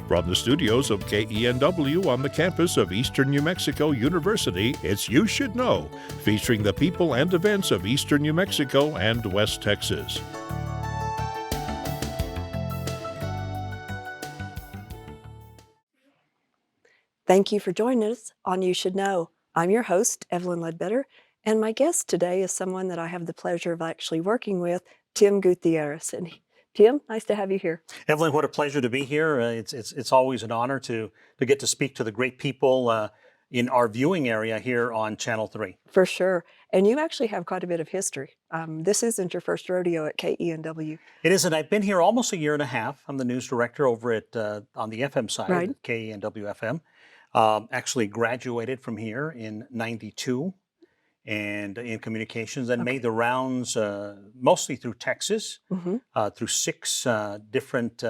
From the studios of KENW on the campus of Eastern New Mexico University, it's You Should Know, featuring the people and events of Eastern New Mexico and West Texas. Thank you for joining us on You Should Know. I'm your host, Evelyn Ledbetter, and my guest today is someone that I have the pleasure of actually working with, Tim Gutierrez. And Tim, nice to have you here. Evelyn, what a pleasure to be here. It's always an honor to get to speak to the great people in our viewing area here on Channel 3. For sure. And you actually have quite a bit of history. This isn't your first rodeo at KENW. It isn't. I've been here almost a year and a half. I'm the news director over at on the FM side, Right. at KENW FM. Actually graduated from here in '92 and in communications, and made the rounds mostly through Texas, through 6 different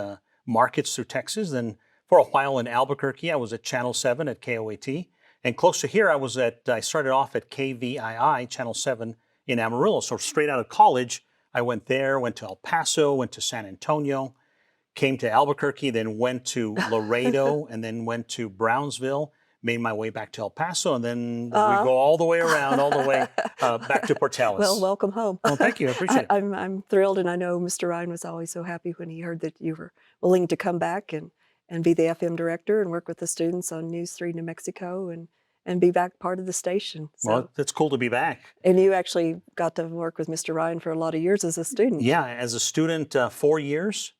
markets through Texas. Then for a while in Albuquerque, I was at Channel 7 at KOAT. And close to here, I started off at KVII, Channel 7 in Amarillo. So straight out of college, I went there, went to El Paso, went to San Antonio, came to Albuquerque, then went to Laredo, and then went to Brownsville, made my way back to El Paso, and then we go all the way around, all the way back to Portales. Well, welcome home. Well, thank you. I appreciate it. I'm thrilled, and I know Mr. Ryan was always so happy when he heard that you were willing to come back and be the FM director and work with the students on News 3 New Mexico and be back part of the station. So, Well, it's cool to be back. and you actually got to work with Mr. Ryan for a lot of years as a student. Yeah, as a student, 4 years.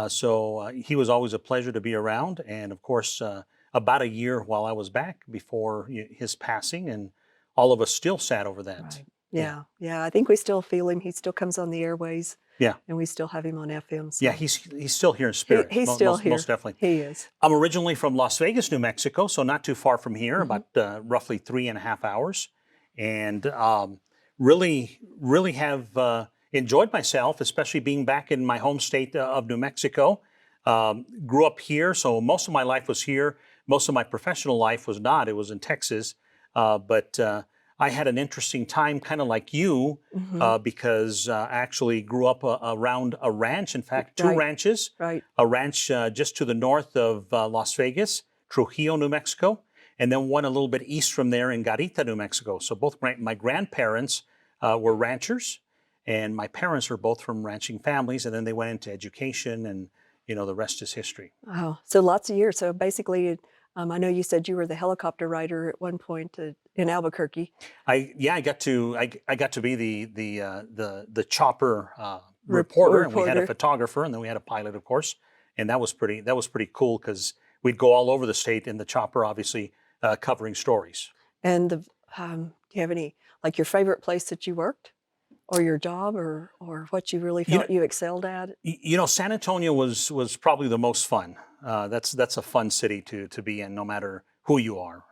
So he was always a pleasure to be around. And of course, about a year while I was back before his passing, and all of us still sad over that. Right. Yeah. I think we still feel him. He still comes on the airways. Yeah. And we still have him on FM. So. Yeah, he's still here in spirit. He's still here. Most definitely. He is. I'm originally from Las Vegas, New Mexico, so not too far from here, about roughly 3.5 hours. And really have enjoyed myself, especially being back in my home state of New Mexico. Grew up here, so most of my life was here. Most of my professional life was not. It was in Texas. But I had an interesting time, kind of like you, because I actually grew up around a ranch. In fact, 2 ranches. Right. A ranch just to the north of Las Vegas, Trujillo, New Mexico, and then one a little bit east from there in Garita, New Mexico. So both my grandparents were ranchers, and my parents are both from ranching families, and then they went into education, and the rest is history. Oh, so lots of years. So basically, I know you said you were the helicopter rider at one point in Albuquerque. I got to be the chopper reporter, and we had a photographer, and then we had a pilot, of course, and that was pretty cool because we'd go all over the state in the chopper, obviously covering stories. And do you have any, like, your favorite place that you worked, or your job, or what you really felt you excelled at? San Antonio was probably the most fun. That's a fun city to be in, no matter who you are.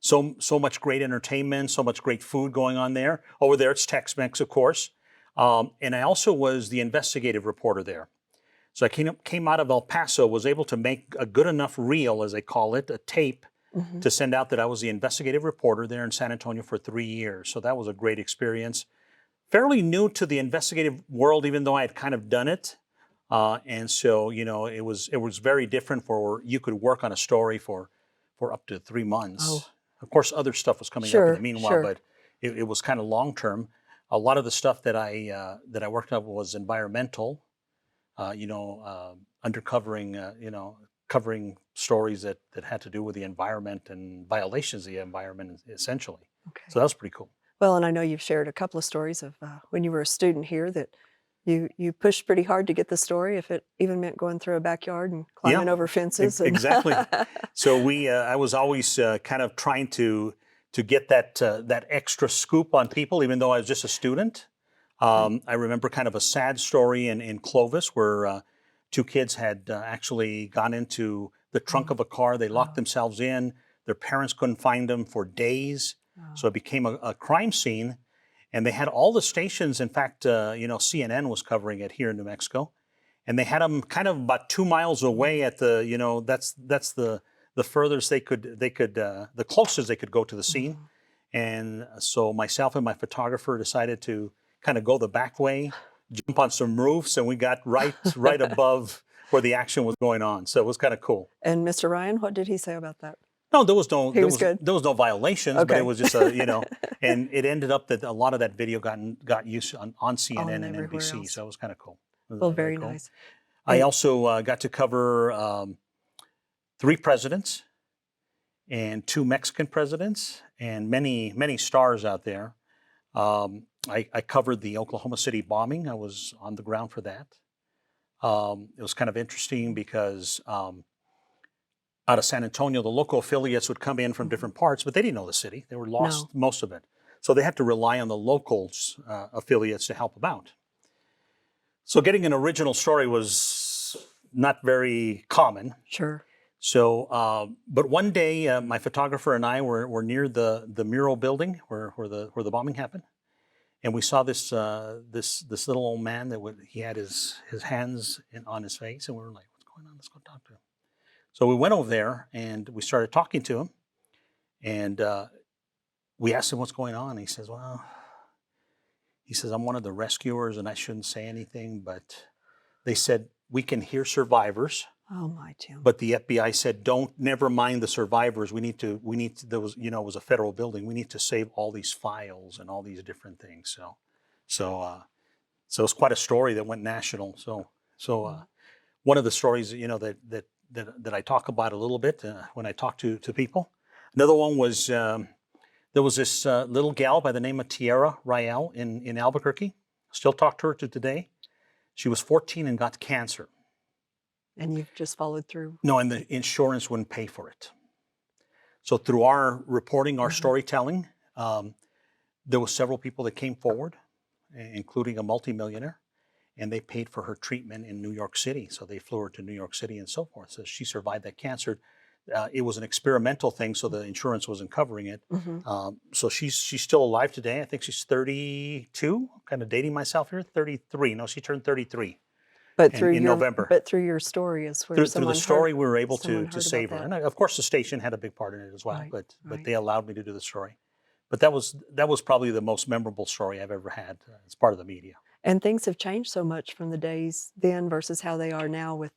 So much great entertainment, so much great food going on there. Over there, it's Tex-Mex, of course. And I also was the investigative reporter there. So I came out of El Paso, was able to make a good enough reel, as they call it, a tape, to send out that I was the investigative reporter there in San Antonio for 3 years. So that was a great experience. Fairly new to the investigative world, even though I had kind of done it. And so, it was very different you could work on a story for up to 3 months. Oh. Of course, other stuff was coming up in the meanwhile, but it was kind of long term. A lot of the stuff that I worked on was environmental, undercovering, covering stories that had to do with the environment and violations of the environment, essentially. Okay. So that was pretty cool. Well, and I know you've shared a couple of stories of when you were a student here that you pushed pretty hard to get the story, if it even meant going through a backyard and climbing over fences. Exactly. So I was always kind of trying to get that extra scoop on people, even though I was just a student. I remember kind of a sad story in Clovis where 2 kids had actually gone into the trunk of a car. They locked themselves in. Their parents couldn't find them for days. So it became a crime scene, and they had all the stations. In fact, CNN was covering it here in New Mexico, and they had them kind of about 2 miles away at the, that's the furthest they could, the closest they could go to the scene. And so myself and my photographer decided to kind of go the back way, jump on some roofs, and we got right above where the action was going on. So it was kind of cool. And Mr. Ryan, what did he say about that? No, there was no He was good. there was no violations, but Okay. it was just and it ended up that a lot of that video got used on CNN and everywhere NBC. else. So it was kind of cool. It was Well, very cool. nice. I also got to cover 3 presidents and 2 Mexican presidents and many stars out there. I covered the Oklahoma City bombing. I was on the ground for that. It was kind of interesting because out of San Antonio, the local affiliates would come in from different parts, but they didn't know the city. They were lost most of it. So they had to rely on the locals affiliates to help them out. So getting an original story was not very common. Sure. So, but one day, my photographer and I were near the mural building where the bombing happened, and we saw this little old man that he had his hands on his face, and we were like, "What's going on? Let's go talk to him." So we went over there and we started talking to him, and we asked him what's going on. He says, "Well," he says, "I'm one of the rescuers, and I shouldn't say anything, but they said we can hear survivors." Oh my, Tim. But the FBI said, never mind the survivors. We need to, there was, it was a federal building. We need to save all these files and all these different things. So it's quite a story that went national. So one of the stories, that I talk about a little bit when I talk to people. Another one was, there was this little gal by the name of Tierra Rael in Albuquerque. Still talk to her to today. She was 14 and got cancer. And you've just followed through? No, and the insurance wouldn't pay for it. So through our reporting, our storytelling, there were several people that came forward, including a multimillionaire, and they paid for her treatment in New York City. So they flew her to New York City and so forth. So she survived that cancer. It was an experimental thing, so the insurance wasn't covering it. So she's still alive today. I think she's 32. I'm kind of dating myself here. 33. No, she turned 33. But through in November. But through your story is where through the story, we were able to save her, and of course the station had a big part in it as well. Right, But they allowed me to do the story. But that was probably the most memorable story I've ever had as part of the media. And things have changed so much from the days then versus how they are now with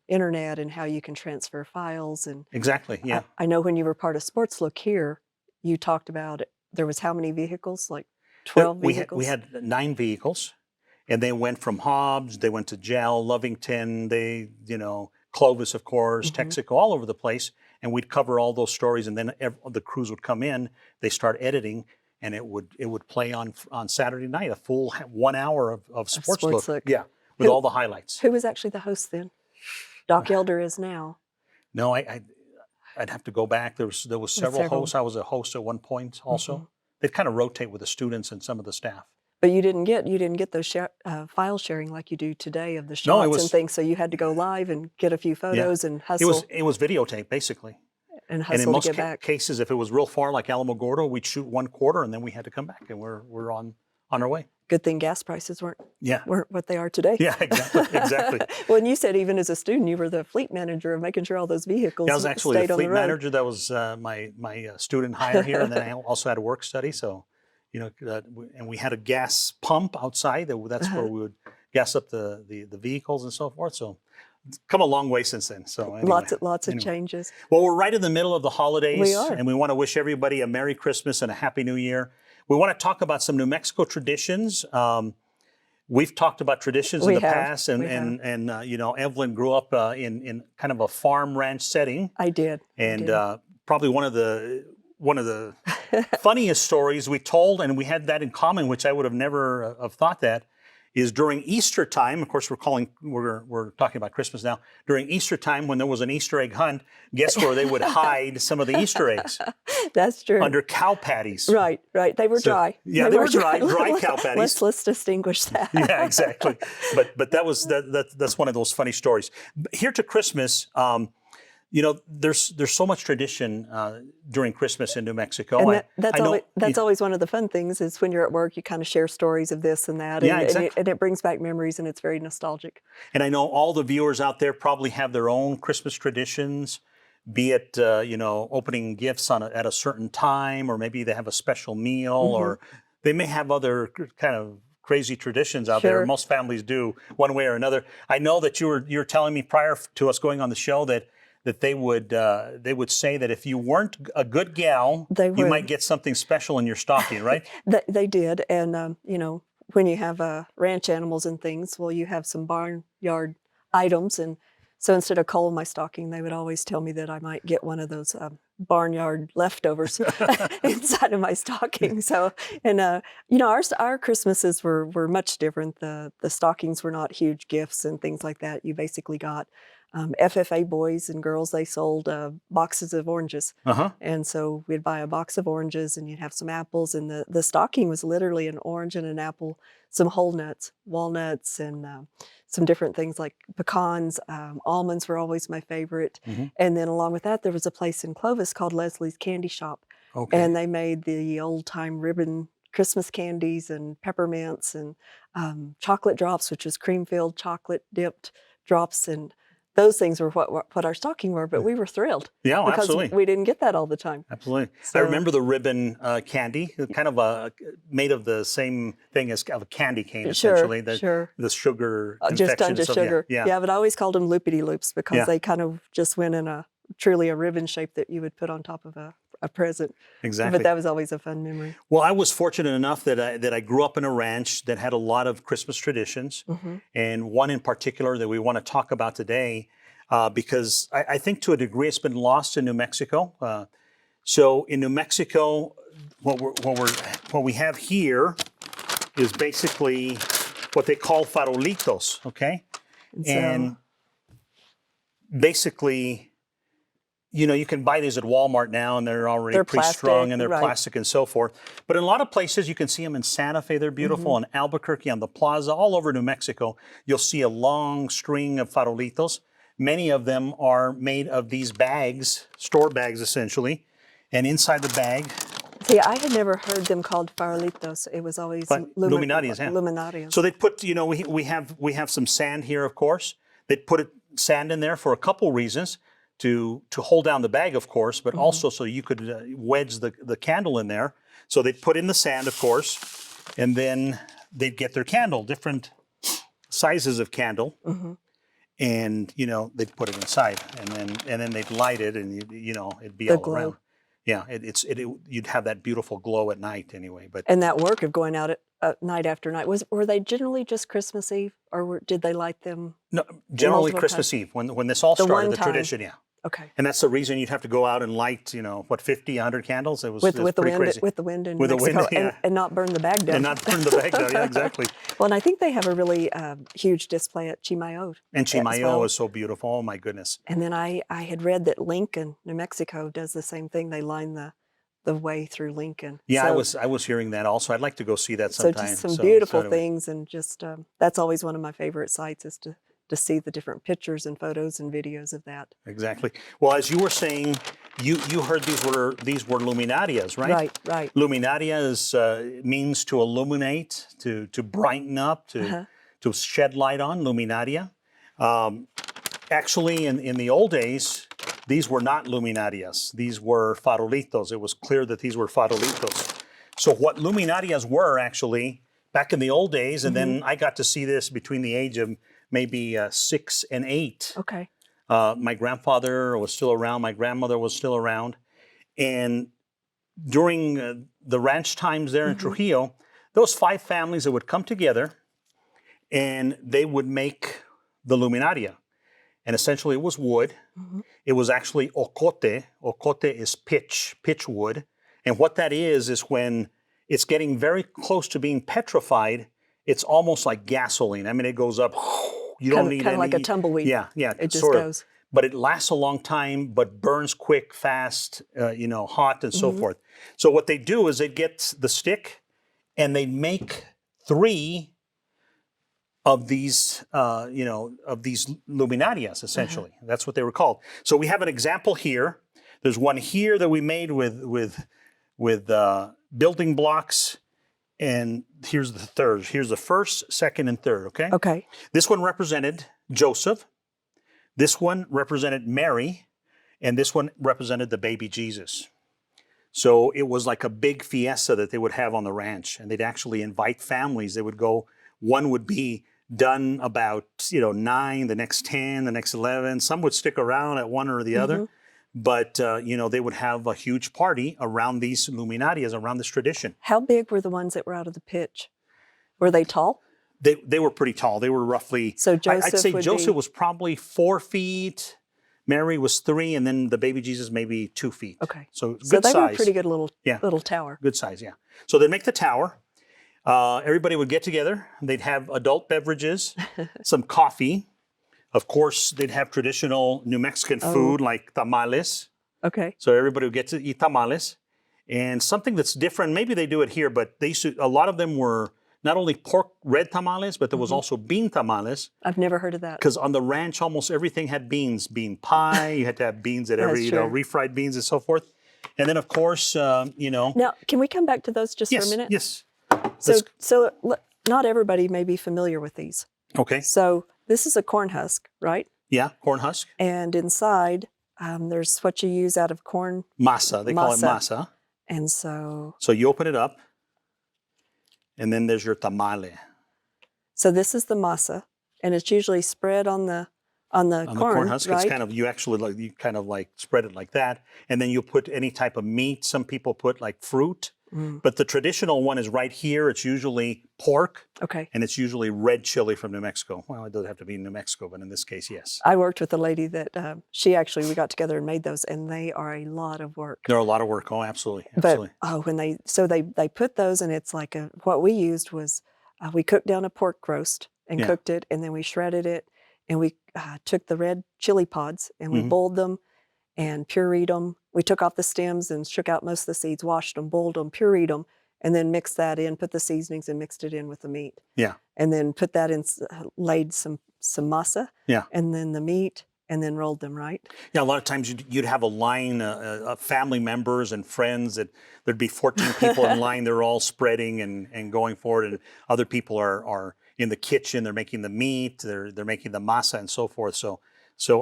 internet and how you can transfer files and Exactly. Yeah. I know when you were part of Sports Look here, you talked about it. There was how many vehicles? Like 12 vehicles. We had 9 vehicles. And they went from Hobbs, they went to Jell, Lovington, Clovis, of course, Texaco, all over the place. And we'd cover all those stories, and then the crews would come in, they start editing, and it would play on Saturday night, a full 1 hour of Sports Look. Yeah, with all the highlights. Who was actually the host then? Doc Elder is now. No, I'd have to go back. There was several hosts. I was a host at one point also. They'd kind of rotate with the students and some of the staff. But you didn't get those file sharing like you do today of the shots and things. So you had to go live and get a few photos and hustle. It was videotape basically. And hustle and in most to get back. cases, if it was real far, like Alamogordo, we'd shoot 1/4 and then we had to come back, and we're on our way. Good thing gas prices weren't what they are today. Yeah, exactly. Well, and you said even as a student, you were the fleet manager of making sure all those vehicles I was actually stayed a on the fleet road. manager. That was my student hire here, and then I also had a work study. So, and we had a gas pump outside. That's where we would gas up the vehicles and so forth. So, it's come a long way since then. So, anyway, lots of changes. Well, we're right in the middle of the holidays, We are. and we want to wish everybody a Merry Christmas and a Happy New Year. We want to talk about some New Mexico traditions. We've talked about traditions in the past, and Evelyn grew up in kind of a farm ranch setting. I did. And probably one of the funniest stories we told, and we had that in common, which I would have never have thought that, is during Easter time. Of course, we're talking about Christmas now. During Easter time, when there was an Easter egg hunt, guess where they would hide some of the Easter eggs? That's true. Under cow patties. Right. They were dry. Yeah, they were dry cow patties. Let's distinguish that. Yeah, exactly. But that's one of those funny stories. Here to Christmas, there's so much tradition during Christmas in New Mexico. And that's always one of the fun things is when you're at work, you kind of share stories of this and that. Yeah, exactly. And it brings back memories, and it's very nostalgic. And I know all the viewers out there probably have their own Christmas traditions, be it, opening gifts at a certain time, or maybe they have a special meal, or they may have other kind of crazy traditions out there. Sure. Most families do one way or another. I know that you were telling me prior to us going on the show that they would say that if you weren't a good gal, They you would. might get something special in your stocking, right? They did, and you know, when you have ranch animals and things, well, you have some barnyard items, and so instead of coal in my stocking, they would always tell me that I might get one of those barnyard leftovers inside of my stocking. So, and you know, our Christmases were much different. The stockings were not huge gifts and things like that. You basically got FFA boys and girls. They sold boxes of oranges, and so we'd buy a box of oranges, and you'd have some apples, and the stocking was literally an orange and an apple, some whole nuts, walnuts, and some different things like pecans. Almonds were always my favorite, and then along with that, there was a place in Clovis called Leslie's Candy Shop, and they made the old time ribbon Christmas candies and peppermints and chocolate drops, which was cream filled chocolate dipped drops, and those things were what our stocking were, but we were thrilled. Yeah, because absolutely. we didn't get that all the time. Absolutely. So, I remember the ribbon candy, kind of made of the same thing as a candy cane, essentially. The sugar just done to sugar. Yeah, but I always called them loopity loops because they kind of just went in truly a ribbon shape that you would put on top of a present. Exactly. But that was always a fun memory. Well, I was fortunate enough that I grew up in a ranch that had a lot of Christmas traditions, and one in particular that we want to talk about today, because I think to a degree it's been lost in New Mexico. So in New Mexico, what we have here is basically what they call farolitos, okay? And basically, you know, you can buy these at Walmart now, and they're already pre-strung, and they're plastic and so forth. But in a lot of places, you can see them in Santa Fe. They're beautiful. In Albuquerque, on the plaza, all over New Mexico, you'll see a long string of farolitos. Many of them are made of these bags, store bags essentially, and inside the bag. See, I had never heard them called farolitos. It was always luminarias. Yeah. Luminarias. So they put, you know, we have some sand here, of course. They put sand in there for a couple reasons. To hold down the bag, of course, but also so you could wedge the candle in there. So they'd put in the sand, of course, and then they'd get their candle, different sizes of candle, and you know they'd put it inside, and then they'd light it, and you know it'd be all around. Yeah, you'd have that beautiful glow at night anyway. But and that work of going out at night after night, were they generally just Christmas Eve, or did they light them? No, generally Christmas Eve when this all started. The tradition, yeah. Okay. And that's the reason you'd have to go out and light, you know, 50, 100 candles? It was with pretty the wind, crazy. With the wind in with Mexico, the wind, yeah. and not burn the bag down. And not burn the bag down, yeah, exactly. Well, and I think they have a really huge display at Chimayo. And Chimayo is so beautiful, oh my goodness. And then I had read that Lincoln, New Mexico, does the same thing. They line the way through Lincoln. Yeah, so, I was hearing that also. I'd like to go see that sometime. So just some beautiful things, and just that's always one of my favorite sites is to see the different pictures and photos and videos of that. Exactly. Well, as you were saying, you heard these were luminarias, right? Right. Luminarias means to illuminate, to brighten up, to shed light on, luminaria. Actually, in the old days, these were not luminarias. These were farolitos. It was clear that these were farolitos. So what luminarias were actually, back in the old days, and then I got to see this between the age of maybe 6 and 8. Okay. My grandfather was still around. My grandmother was still around. And during the ranch times there in Trujillo, there was 5 families that would come together, and they would make the luminaria. And essentially it was wood. It was actually ocote. Ocote is pitch wood. And what that is when it's getting very close to being petrified, it's almost like gasoline. I mean, it goes up. You don't need kind of like a tumbleweed. Yeah. It just goes. But it lasts a long time, but burns quick, fast, hot, and so forth. So what they do is they get the stick, and they make 3 of these, of these luminarias, essentially. That's what they were called. So we have an example here. There's one here that we made with building blocks. And here's the third. Here's the first, second, and third, okay? Okay. This one represented Joseph. This one represented Mary. And this one represented the baby Jesus. So it was like a big fiesta that they would have on the ranch, and they'd actually invite families. They would go. One would be done about 9, the next 10, the next 11. Some would stick around at one or the other, but they would have a huge party around these luminarias, around this tradition. How big were the ones that were out of the pitch? Were they tall? They were pretty tall. They were roughly. So Joseph I'd say would Joseph be... was probably 4 feet. Mary was 3, and then the baby Jesus maybe 2 feet. Okay. So good So they size. were pretty good little tower. Good size, yeah. So they'd make the tower. Everybody would get together. They'd have adult beverages, some coffee. Of course, they'd have traditional New Mexican food like tamales. Okay. So everybody would get to eat tamales. And something that's different, maybe they do it here, but a lot of them were not only pork red tamales, but there was also bean tamales. I've never heard of that. Because on the ranch, almost everything had beans. Bean pie, you had to have beans at every, refried beans and so forth. And then, of course, Now, can we come back to those just for a minute? Yes. So not everybody may be familiar with these. Okay. So this is a corn husk, right? Yeah, corn husk. And inside, there's what you use out of corn. Masa, they call it masa. And so you open it up, and then there's your tamale. So this is the masa, and it's usually spread on the corn husk. right? It's kind of you spread it like that, and then you put any type of meat. Some people put like fruit, but the traditional one is right here. It's usually pork, and it's usually red chili from New Mexico. Well, it doesn't have to be New Mexico, but in this case, yes. I worked with a lady that we got together and made those, and they are a lot of work. They're a lot of work. Oh, absolutely. But when they put those, and it's like what we used was we cooked down a pork roast and cooked it, and then we shredded it, and we took the red chili pods and we boiled them and pureed them. We took off the stems and shook out most of the seeds, washed them, boiled them, pureed them, and then mixed that in, put the seasonings and mixed it in with the meat. Yeah. And then put that in, laid some masa. Yeah. And then the meat, and then rolled them, right? Yeah, a lot of times you'd have a line of family members and friends that there'd be 14 people in line. They're all spreading and going forward, and other people are in the kitchen. They're making the meat. They're making the masa and so forth. So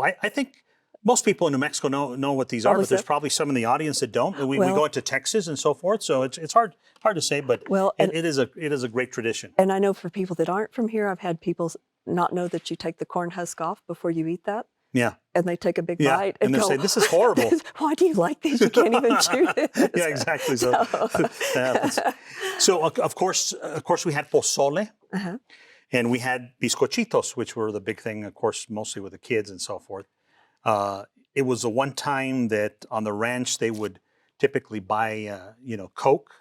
I think most people in New Mexico know what these are, but there's probably some in the audience that don't. We go into Texas and so forth, so it's hard to say, but it is a great tradition. And I know for people that aren't from here, I've had people not know that you take the corn husk off before you eat that. Yeah. And they take a big bite and they say, "This is horrible. Why do you like these? You can't even chew this." Yeah, exactly. So of course we had pozole, and we had bizcochitos, which were the big thing, of course, mostly with the kids and so forth. It was the one time that on the ranch they would typically buy, Coke,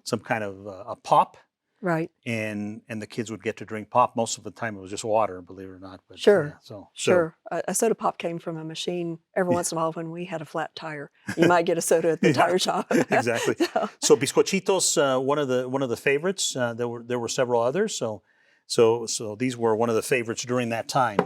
some kind of a pop. Right. And the kids would get to drink pop. Most of the time it was just water, believe it or not. But, sure. Sure. A soda pop came from a machine every once in a while when we had a flat tire. You might get a soda at the tire shop. Exactly. So bizcochitos, one of the favorites. There were several others. So these were one of the favorites during that time.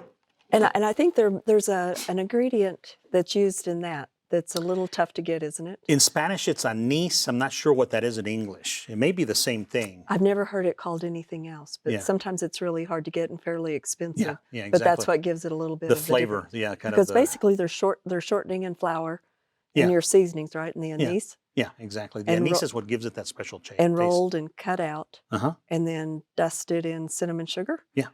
And I think there's an ingredient that's used in that's a little tough to get, isn't it? In Spanish, it's anise. I'm not sure what that is in English. It may be the same thing. I've never heard it called anything else, but sometimes it's really hard to get and fairly expensive. Yeah, exactly. But that's what gives it a little bit of the flavor. Because basically they're shortening in flour and your seasonings, right? And the anise. Yeah, exactly. The anise is what gives it that special taste. And rolled and cut out, and then dusted in cinnamon sugar. Yeah.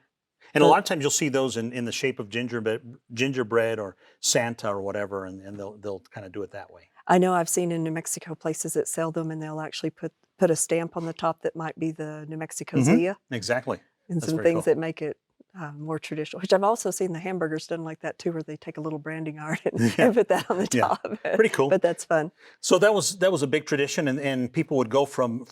And a lot of times you'll see those in the shape of gingerbread or Santa or whatever, and they'll kind of do it that way. I know I've seen in New Mexico places that sell them, and they'll actually put a stamp on the top that might be the New Mexico Zia. Exactly. And some things that make it more traditional, which I've also seen the hamburgers done like that too, where they take a little branding iron and put that on the top. Yeah. Pretty cool. But that's fun. So that was a big tradition, and people would go from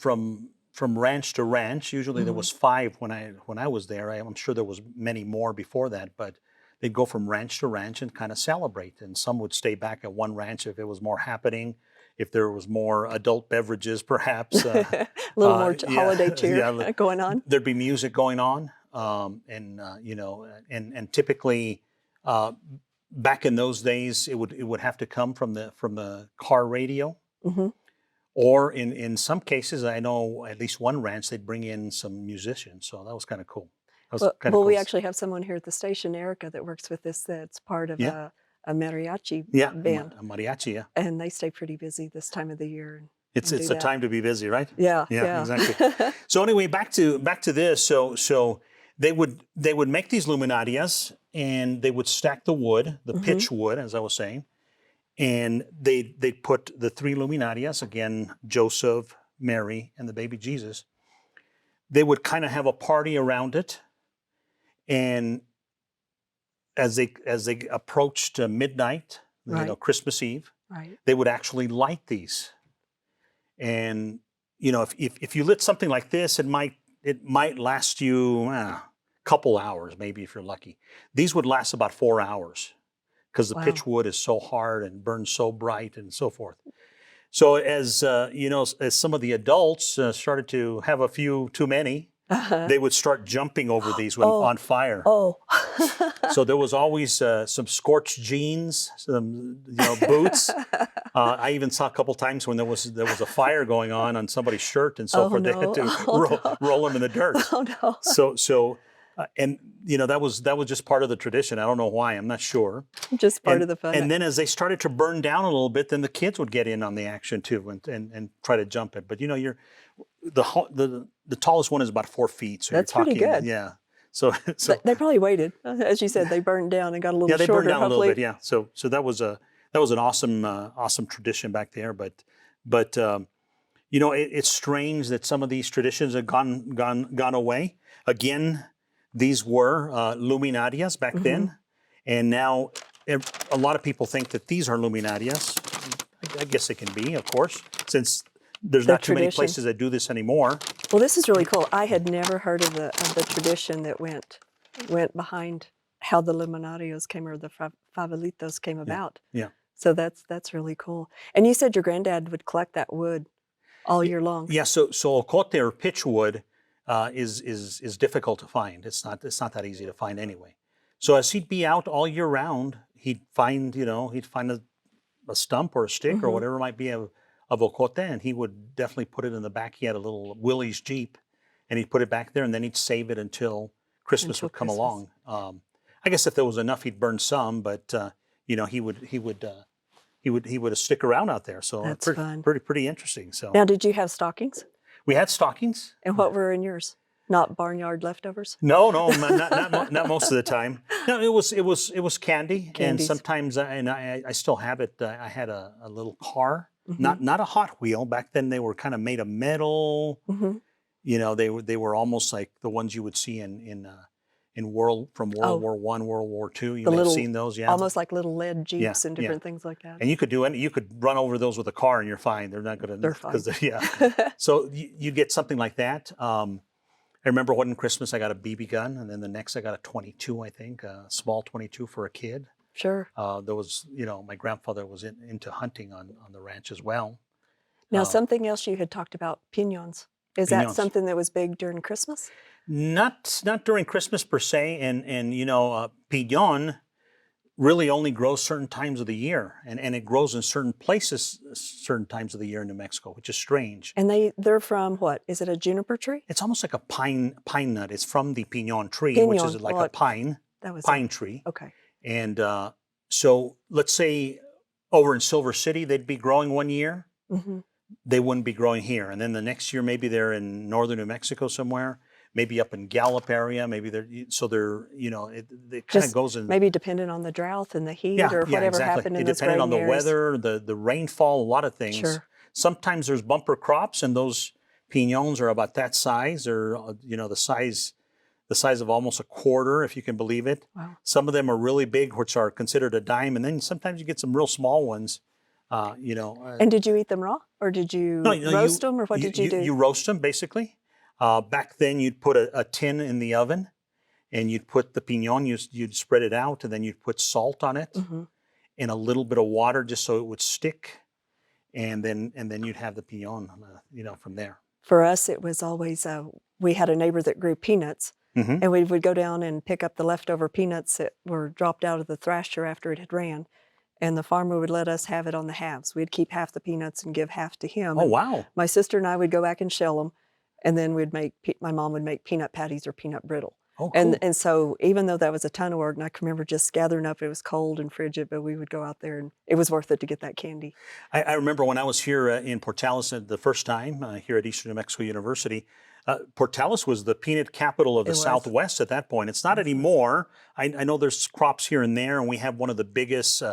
ranch to ranch. Usually there was 5 when I was there. I'm sure there was many more before that, but they'd go from ranch to ranch and kind of celebrate. And some would stay back at one ranch if it was more happening, if there was more adult beverages, perhaps. A little more holiday cheer going on. There'd be music going on, and typically back in those days, it would have to come from the car radio. Or in some cases, I know at least one ranch, they'd bring in some musicians. So that was kind of cool. We actually have someone here at the station, Erica, that works with this, that's part of a mariachi band. A mariachi, yeah. And they stay pretty busy this time of the year. It's and do it's a that. time to be busy, right? Yeah, Yeah, yeah. exactly. So anyway, back to this. So they would make these luminarias, and they would stack the wood, the Mhm. pitch wood, as I was saying, and they'd put the three luminarias, again, Joseph, Mary, and the baby Jesus. They would kind of have a party around it, and as they approached midnight, Right, Christmas Eve, right. they would actually light these. And if you lit something like this, it might last you a couple hours, maybe if you're lucky. These would last about 4 hours because the Wow. pitch wood is so hard and burns so bright and so forth. So as as some of the adults started to have a few too many, Uh-huh. they would start jumping over these when Oh, on fire. oh. So there was always some scorched jeans, some boots. I even saw a couple times when there was a fire going on somebody's shirt and so Oh, forth. They had no. to Oh, no. roll them in the dirt. Oh, no. And that was just part of the tradition. I don't know why. I'm not sure. Just part And of the fun. and then as they started to burn down a little bit, then the kids would get in on the action too and try to jump it. But you're the tallest one is about 4 feet. So That's you're pretty talking, good. yeah. So They probably waited. As you said, they burned down and got a little yeah, they shorter. burned down a little Hopefully. bit. Yeah. So that was an awesome tradition back there. But it's strange that some of these traditions have gone away. Again, these were luminarias back then, and now a lot of people think that these are luminarias. I guess it can be, of course, since there's The not too many tradition. places that do this anymore. Well, this is really cool. I had never heard of the tradition that went behind how the luminarias came, or the favelitos came about. Yeah. So that's really cool. And you said your granddad would collect that wood all year long. Yeah. So ocote or pitch wood is difficult to find. It's not that easy to find anyway. So as he'd be out all year round, he'd find a stump or a stick or whatever it might be of ocote, and he would definitely put it in the back. He had a little Willie's Jeep, and he'd put it back there, and then he'd save it until Christmas would come along. I guess if there was enough, he'd burn some, but he would stick around out there. So That's fun. pretty interesting. So Now, did you have stockings? we had stockings. And what were in yours? Not barnyard leftovers? No, not most of the time. No, it was candy, and Candies. sometimes I still have it. I had a little car, not a Hot Wheel. Back then they were kind of made of metal. They were almost like the ones you would see in World War I, World War II. You may have seen those, yeah. Almost like little lead Jeeps and different things like that. And you could run over those with a car and you're fine. They're not going to. They're fine. Yeah. So you get something like that. I remember one Christmas I got a BB gun, and then the next I got a 22, I think, a small 22 for a kid. Sure. There was, my grandfather was into hunting on the ranch as well. Now, something else you had talked about, piñons. Is that Piñons. something that was big during Christmas? Not during Christmas per se, and piñon really only grows certain times of the year, and it grows in certain places certain times of the year in New Mexico, which is strange. And they're from what? Is it a juniper tree? It's almost like a pine nut. It's from the piñon tree, which is like a pine tree. Okay. And so let's say over in Silver City, they'd be growing one year. They wouldn't be growing here. And then the next year, maybe they're in northern New Mexico somewhere, maybe up in Gallup area. Maybe it kind of goes in. Maybe depending on the drought and the heat or whatever exactly. happened in those depending on the growing areas. weather, the rainfall, a lot of things. Sure. Sometimes there's bumper crops, and those piñons are about that size, or the size of almost a quarter, if you can believe it. Wow. Some of them are really big, which are considered a dime, and then sometimes you get some real small ones. And did you eat them raw, or did you roast them, or what did you do? You roast them, basically. Back then, you'd put a tin in the oven, and you'd put the piñon, you'd spread it out, and then you'd put salt on it, and a little bit of water just so it would stick, and then you'd have the piñon, from there. For us, it was always, we had a neighbor that grew peanuts, and we would go down and pick up the leftover peanuts that were dropped out of the thrasher after it had ran. And the farmer would let us have it on the halves. We'd keep half the peanuts and give half to him. Oh, wow. My sister and I would go back and shell them, and then my mom would make peanut patties or peanut brittle. Oh, cool. And so even though that was a ton of work, and I can remember just gathering up, it was cold and frigid, but we would go out there and it was worth it to get that candy. I remember when I was here in Portales the first time here at Eastern New Mexico University. Portales was the peanut capital of the It was. Southwest at that point. It's not anymore. I know there's crops here and there, and we have one of the biggest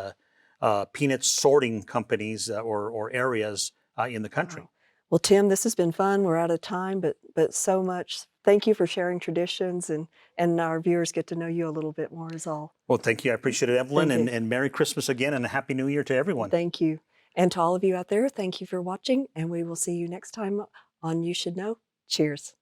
peanut sorting companies or areas in the country. Wow. Well, Tim, this has been fun. We're out of time, but so much. Thank you for sharing traditions, and our viewers get to know you a little bit more is all. Well, thank you. I appreciate it, Evelyn, Thank you. and Merry Christmas again, and a Happy New Year to everyone. Thank you. And to all of you out there, thank you for watching, and we will see you next time on You Should Know. Cheers.